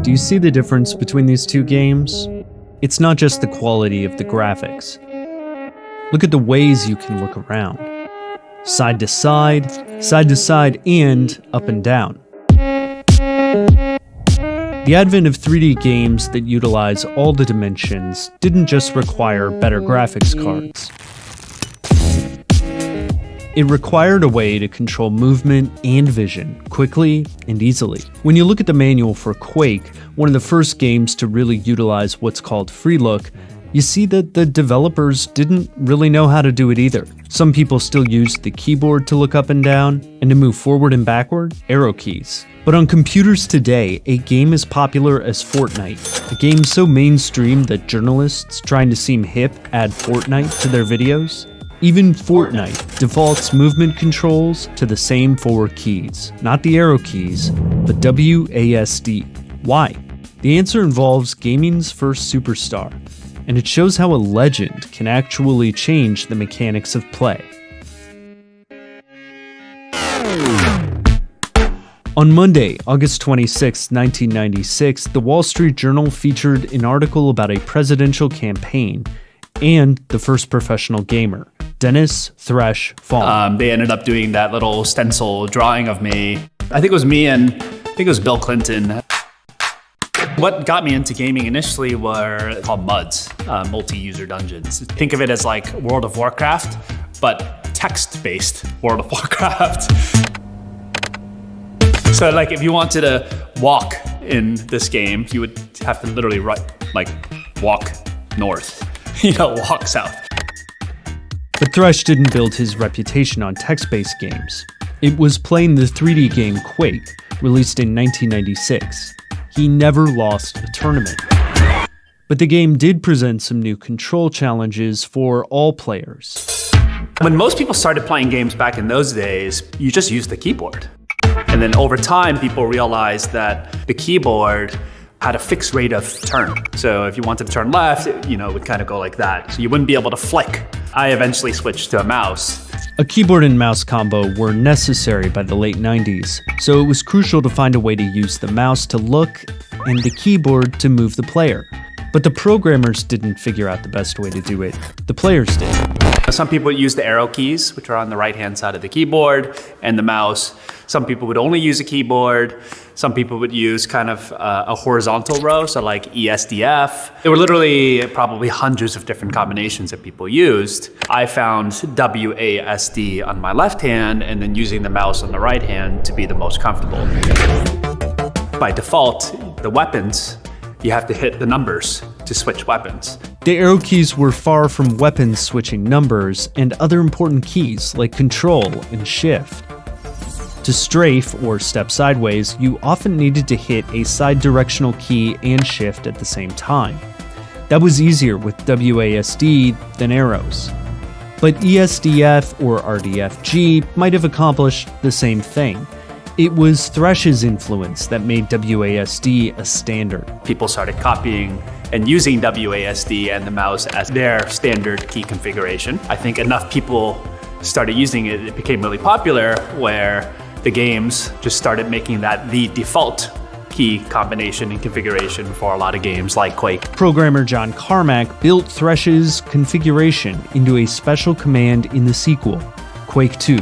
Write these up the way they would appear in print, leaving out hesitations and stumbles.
Do you see the difference between these two games? It's not just the quality of the graphics. Look at the ways you can look around. Side to side, and up and down. The advent of 3D games that utilize all the dimensions didn't just require better graphics cards. It required a way to control movement and vision quickly and easily. When you look at the manual for Quake, one of the first games to really utilize what's called free look, you see that the developers didn't really know how to do it either. Some people still used the keyboard to look up and down, and to move forward and backward, arrow keys. But on computers today, a game as popular as Fortnite, a game so mainstream that journalists trying to seem hip add Fortnite to their videos. Even Fortnite defaults movement controls to the same forward keys, not the arrow keys, but WASD. Why? The answer involves gaming's first superstar, and it shows how a legend can actually change the mechanics of play. On Monday, August 26, 1996, the Wall Street Journal featured an article about a presidential campaign and the first professional gamer, Dennis Thresh Fong. They ended up doing that little stencil drawing of me. I think it was me and it was Bill Clinton. What got me into gaming initially were called MUDs, multi-user dungeons. Think of it as like World of Warcraft, but text-based World of Warcraft. So like if you wanted to walk in this game, you would have to literally walk north, walk south. But Thresh didn't build his reputation on text-based games. It was playing the 3D game Quake, released in 1996. He never lost a tournament. But the game did present some new control challenges for all players. When most people started playing games back in those days, you just used the keyboard. And then over time, people realized that the keyboard had a fixed rate of turn. So if you wanted to turn left, it would kind of go like that. So you wouldn't be able to flick. I eventually switched to a mouse. A keyboard and mouse combo were necessary by the late 90s, so it was crucial to find a way to use the mouse to look and the keyboard to move the player. But the programmers didn't figure out the best way to do it. The players did. Some people would use the arrow keys, which are on the right-hand side of the keyboard, and the mouse. Some people would only use a keyboard. Some people would use kind of a horizontal row, so like ESDF. There were literally probably hundreds of different combinations that people used. I found WASD on my left hand and then using the mouse on the right hand to be the most comfortable. By default, the weapons, you have to hit the numbers to switch weapons. The arrow keys were far from weapons switching numbers and other important keys like control and shift. To strafe or step sideways, you often needed to hit a side directional key and shift at the same time. That was easier with WASD than arrows. But ESDF or RDFG might have accomplished the same thing. It was Thresh's influence that made WASD a standard. People started copying and using WASD and the mouse as their standard key configuration. I think enough people started using it, it became really popular where the games just started making that the default key combination and configuration for a lot of games like Quake. Programmer John Carmack built Thresh's configuration into a special command in the sequel, Quake 2.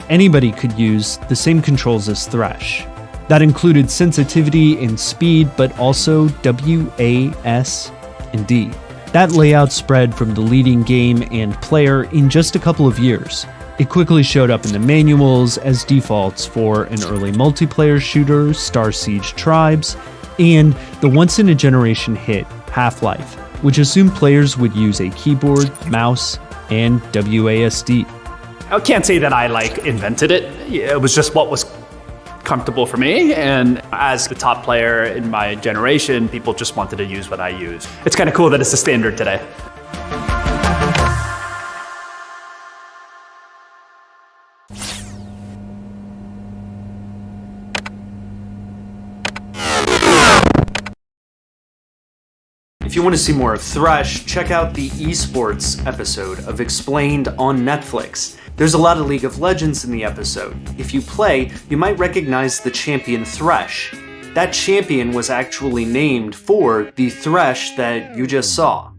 Anybody could use the same controls as Thresh. That included sensitivity and speed, but also WAS and D. That layout spread from the leading game and player in just a couple of years. It quickly showed up in the manuals as defaults for an early multiplayer shooter, Star Siege Tribes, and the once-in-a-generation hit, Half-Life, which assumed players would use a keyboard, mouse, and WASD. I can't say that I invented it. It was just what was comfortable for me, and as the top player in my generation, people just wanted to use what I use. It's kind of cool that it's the standard today. If you want to see more of Thresh, check out the esports episode of Explained on Netflix. There's a lot of League of Legends in the episode. If you play, you might recognize the champion Thresh. that champion was actually named for the Thresh that you just saw.